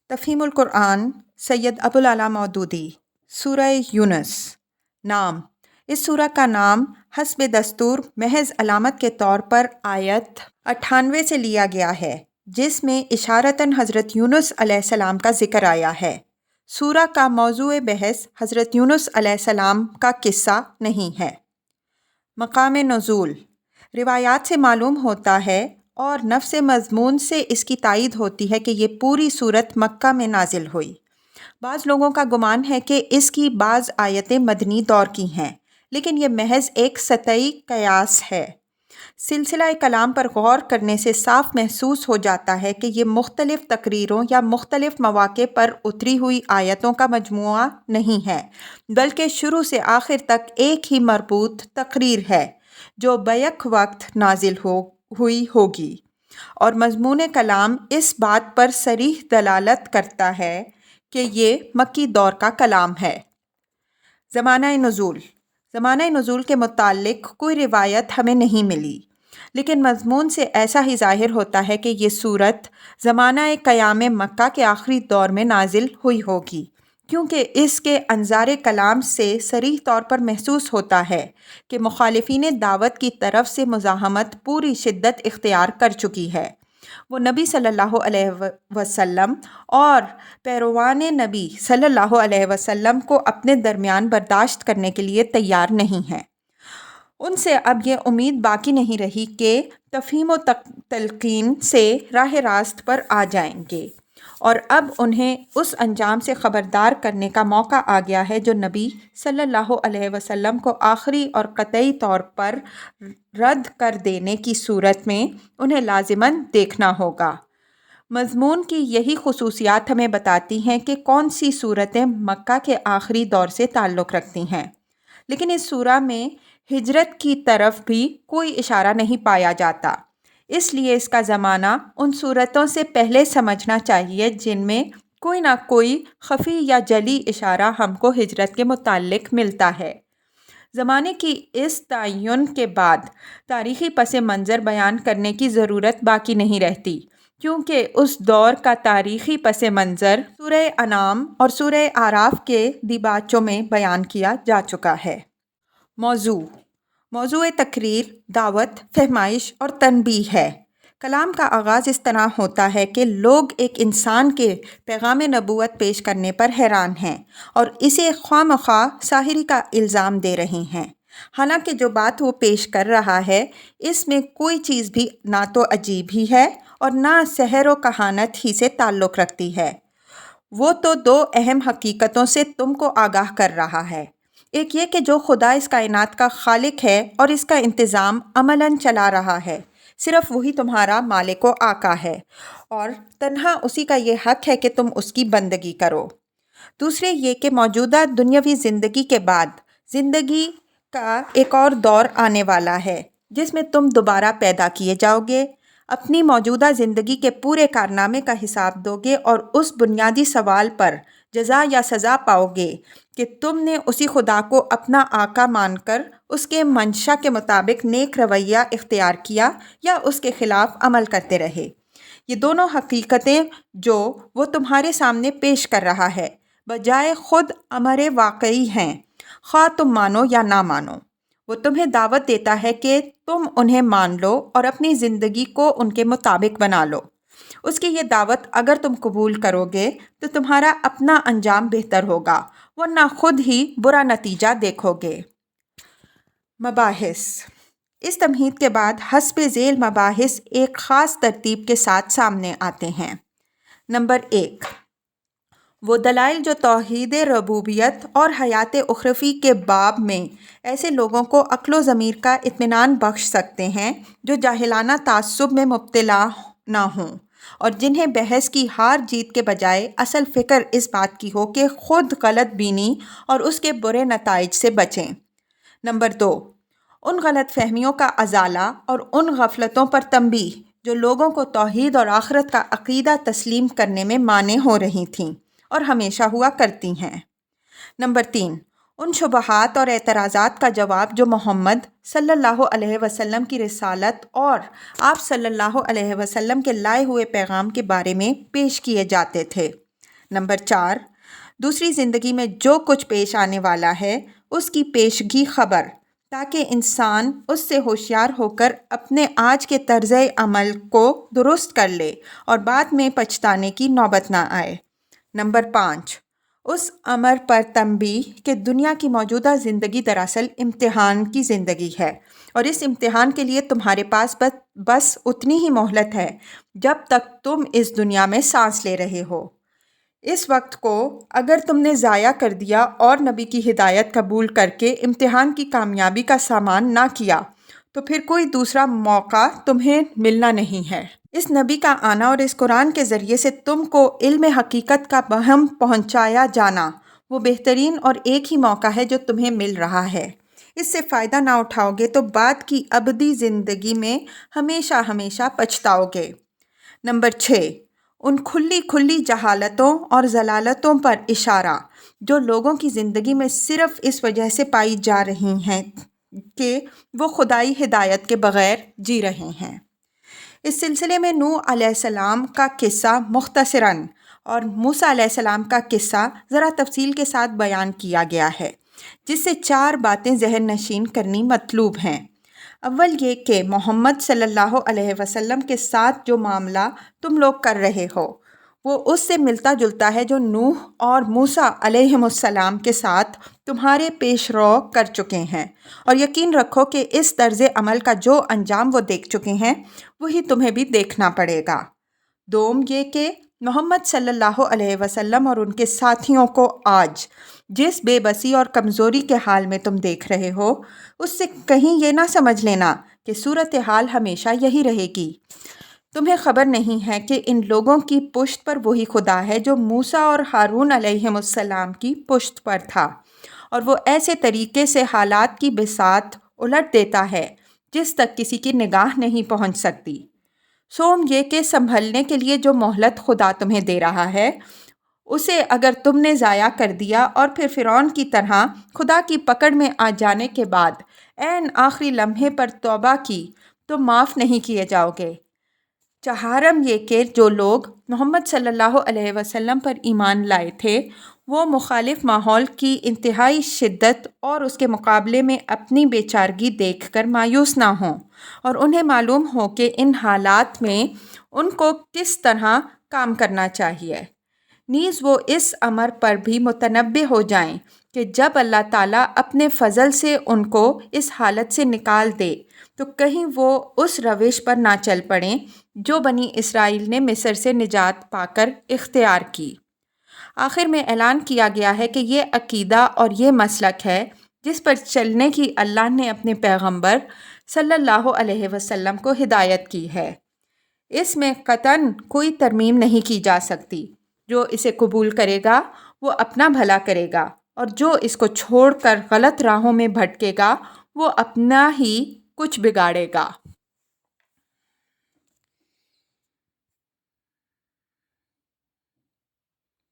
تفہیم القرآن سید ابوالعلا مودودی۔ سورہ یونس۔ نام: اس سورہ کا نام حسب دستور محض علامت کے طور پر آیت 98 سے لیا گیا ہے، جس میں اشارتاً حضرت یونس علیہ السلام کا ذکر آیا ہے۔ سورہ کا موضوع بحث حضرت یونس علیہ السلام کا قصہ نہیں ہے۔ مقام نزول: روایات سے معلوم ہوتا ہے اور نفس مضمون سے اس کی تائید ہوتی ہے کہ یہ پوری سورت مکہ میں نازل ہوئی۔ بعض لوگوں کا گمان ہے کہ اس کی بعض آیتیں مدنی دور کی ہیں، لیکن یہ محض ایک سطحی قیاس ہے۔ سلسلہ کلام پر غور کرنے سے صاف محسوس ہو جاتا ہے کہ یہ مختلف تقریروں یا مختلف مواقع پر اتری ہوئی آیتوں کا مجموعہ نہیں ہے، بلکہ شروع سے آخر تک ایک ہی مربوط تقریر ہے جو بیک وقت نازل ہوئی ہوگی، اور مضمون کلام اس بات پر صریح دلالت کرتا ہے کہ یہ مکی دور کا کلام ہے۔ زمانہ نزول: زمانہ نزول کے متعلق کوئی روایت ہمیں نہیں ملی، لیکن مضمون سے ایسا ہی ظاہر ہوتا ہے کہ یہ سورت زمانہ قیام مکہ کے آخری دور میں نازل ہوئی ہوگی، کیونکہ اس کے انظار کلام سے صریح طور پر محسوس ہوتا ہے کہ مخالفین دعوت کی طرف سے مزاحمت پوری شدت اختیار کر چکی ہے۔ وہ نبی صلی اللہ علیہ وسلم اور پیروان نبی صلی اللہ علیہ وسلم کو اپنے درمیان برداشت کرنے کے لیے تیار نہیں ہیں۔ ان سے اب یہ امید باقی نہیں رہی کہ تفہیم و تلقین سے راہ راست پر آ جائیں گے، اور اب انہیں اس انجام سے خبردار کرنے کا موقع آ گیا ہے جو نبی صلی اللہ علیہ وسلم کو آخری اور قطعی طور پر رد کر دینے کی صورت میں انہیں لازماً دیکھنا ہوگا۔ مضمون کی یہی خصوصیات ہمیں بتاتی ہیں کہ کون سی صورتیں مکہ کے آخری دور سے تعلق رکھتی ہیں، لیکن اس سورہ میں ہجرت کی طرف بھی کوئی اشارہ نہیں پایا جاتا، اس لیے اس کا زمانہ ان صورتوں سے پہلے سمجھنا چاہیے جن میں کوئی نہ کوئی خفی یا جلی اشارہ ہم کو ہجرت کے متعلق ملتا ہے۔ زمانے کی اس تعین کے بعد تاریخی پس منظر بیان کرنے کی ضرورت باقی نہیں رہتی، کیونکہ اس دور کا تاریخی پس منظر سورہ انعام اور سورہ اعراف کے دیباچوں میں بیان کیا جا چکا ہے۔ موضوع تقریر، دعوت، فہمائش اور تنبیہ ہے۔ کلام کا آغاز اس طرح ہوتا ہے کہ لوگ ایک انسان کے پیغام نبوت پیش کرنے پر حیران ہیں اور اسے خواہ مخواہ ساحری کا الزام دے رہے ہیں، حالانکہ جو بات وہ پیش کر رہا ہے اس میں کوئی چیز بھی نہ تو عجیب ہی ہے اور نہ سحر و کہانت ہی سے تعلق رکھتی ہے۔ وہ تو دو اہم حقیقتوں سے تم کو آگاہ کر رہا ہے، ایک یہ کہ جو خدا اس کائنات کا خالق ہے اور اس کا انتظام عملاً چلا رہا ہے، صرف وہی تمہارا مالک و آقا ہے، اور تنہا اسی کا یہ حق ہے کہ تم اس کی بندگی کرو۔ دوسرے یہ کہ موجودہ دنیاوی زندگی کے بعد زندگی کا ایک اور دور آنے والا ہے جس میں تم دوبارہ پیدا کیے جاؤ گے، اپنی موجودہ زندگی کے پورے کارنامے کا حساب دو گے اور اس بنیادی سوال پر جزا یا سزا پاؤ گے کہ تم نے اسی خدا کو اپنا آقا مان کر اس کے منشا کے مطابق نیک رویہ اختیار کیا یا اس کے خلاف عمل کرتے رہے۔ یہ دونوں حقیقتیں جو وہ تمہارے سامنے پیش کر رہا ہے بجائے خود امر واقعی ہیں، خواہ تم مانو یا نہ مانو۔ وہ تمہیں دعوت دیتا ہے کہ تم انہیں مان لو اور اپنی زندگی کو ان کے مطابق بنا لو۔ اس کی یہ دعوت اگر تم قبول کرو گے تو تمہارا اپنا انجام بہتر ہوگا، ورنہ خود ہی برا نتیجہ دیکھو گے۔ مباحث: اس تمہید کے بعد حسب ذیل مباحث ایک خاص ترتیب کے ساتھ سامنے آتے ہیں۔ نمبر 1، وہ دلائل جو توحید ربوبیت اور حیات اخروی کے باب میں ایسے لوگوں کو عقل و ضمیر کا اطمینان بخش سکتے ہیں جو جاہلانہ تعصب میں مبتلا نہ ہوں اور جنہیں بحث کی ہار جیت کے بجائے اصل فکر اس بات کی ہو کہ خود غلط بینی اور اس کے برے نتائج سے بچیں۔ نمبر 2، ان غلط فہمیوں کا ازالہ اور ان غفلتوں پر تنبیہ جو لوگوں کو توحید اور آخرت کا عقیدہ تسلیم کرنے میں مانع ہو رہی تھیں اور ہمیشہ ہوا کرتی ہیں۔ نمبر 3، ان شبہات اور اعتراضات کا جواب جو محمد صلی اللہ علیہ وسلم کی رسالت اور آپ صلی اللہ علیہ وسلم کے لائے ہوئے پیغام کے بارے میں پیش کیے جاتے تھے۔ نمبر 4، دوسری زندگی میں جو کچھ پیش آنے والا ہے اس کی پیشگی خبر، تاکہ انسان اس سے ہوشیار ہو کر اپنے آج کے طرز عمل کو درست کر لے اور بعد میں پچھتانے کی نوبت نہ آئے۔ نمبر 5، اس امر پر تنبیہ کہ دنیا کی موجودہ زندگی دراصل امتحان کی زندگی ہے، اور اس امتحان کے لیے تمہارے پاس بس اتنی ہی مہلت ہے جب تک تم اس دنیا میں سانس لے رہے ہو۔ اس وقت کو اگر تم نے ضائع کر دیا اور نبی کی ہدایت قبول کر کے امتحان کی کامیابی کا سامان نہ کیا تو پھر کوئی دوسرا موقع تمہیں ملنا نہیں ہے۔ اس نبی کا آنا اور اس قرآن کے ذریعے سے تم کو علم حقیقت کا بہم پہنچایا جانا وہ بہترین اور ایک ہی موقع ہے جو تمہیں مل رہا ہے۔ اس سے فائدہ نہ اٹھاؤ گے تو بعد کی ابدی زندگی میں ہمیشہ ہمیشہ پچھتاؤ گے۔ نمبر 6، ان کھلی جہالتوں اور ضلالتوں پر اشارہ جو لوگوں کی زندگی میں صرف اس وجہ سے پائی جا رہی ہیں کہ وہ خدائی ہدایت کے بغیر جی رہے ہیں۔ اس سلسلے میں نوح علیہ السلام کا قصہ مختصراً اور موسیٰ علیہ السلام کا قصہ ذرا تفصیل کے ساتھ بیان کیا گیا ہے، جس سے 4 باتیں ذہن نشین کرنی مطلوب ہیں۔ اول یہ کہ محمد صلی اللہ علیہ وسلم کے ساتھ جو معاملہ تم لوگ کر رہے ہو وہ اس سے ملتا جلتا ہے جو نوح اور موسیٰ علیہم السلام کے ساتھ تمہارے پیش رو کر چکے ہیں، اور یقین رکھو کہ اس طرز عمل کا جو انجام وہ دیکھ چکے ہیں وہی تمہیں بھی دیکھنا پڑے گا۔ دوم یہ کہ محمد صلی اللہ علیہ وسلم اور ان کے ساتھیوں کو آج جس بے بسی اور کمزوری کے حال میں تم دیکھ رہے ہو اس سے کہیں یہ نہ سمجھ لینا کہ صورتحال ہمیشہ یہی رہے گی۔ تمہیں خبر نہیں ہے کہ ان لوگوں کی پشت پر وہی خدا ہے جو موسیٰ اور ہارون علیہم السلام کی پشت پر تھا، اور وہ ایسے طریقے سے حالات کی بساط الٹ دیتا ہے جس تک کسی کی نگاہ نہیں پہنچ سکتی۔ سوم یہ کہ سنبھلنے کے لیے جو مہلت خدا تمہیں دے رہا ہے اسے اگر تم نے ضائع کر دیا اور پھر فرعون کی طرح خدا کی پکڑ میں آ جانے کے بعد عین آخری لمحے پر توبہ کی تو معاف نہیں کیے جاؤ گے۔ چہارم یہ کہ جو لوگ محمد صلی اللہ علیہ وسلم پر ایمان لائے تھے وہ مخالف ماحول کی انتہائی شدت اور اس کے مقابلے میں اپنی بے چارگی دیکھ کر مایوس نہ ہوں، اور انہیں معلوم ہو کہ ان حالات میں ان کو کس طرح کام کرنا چاہیے۔ نیز وہ اس امر پر بھی متنبہ ہو جائیں کہ جب اللہ تعالیٰ اپنے فضل سے ان کو اس حالت سے نکال دے تو کہیں وہ اس روش پر نہ چل پڑیں جو بنی اسرائیل نے مصر سے نجات پا کر اختیار کی۔ آخر میں اعلان کیا گیا ہے کہ یہ عقیدہ اور یہ مسلک ہے جس پر چلنے کی اللہ نے اپنے پیغمبر صلی اللہ علیہ وسلم کو ہدایت کی ہے۔ اس میں قطعاً کوئی ترمیم نہیں کی جا سکتی۔ جو اسے قبول کرے گا وہ اپنا بھلا کرے گا، اور جو اس کو چھوڑ کر غلط راہوں میں بھٹکے گا وہ اپنا ہی کچھ بگاڑے گا۔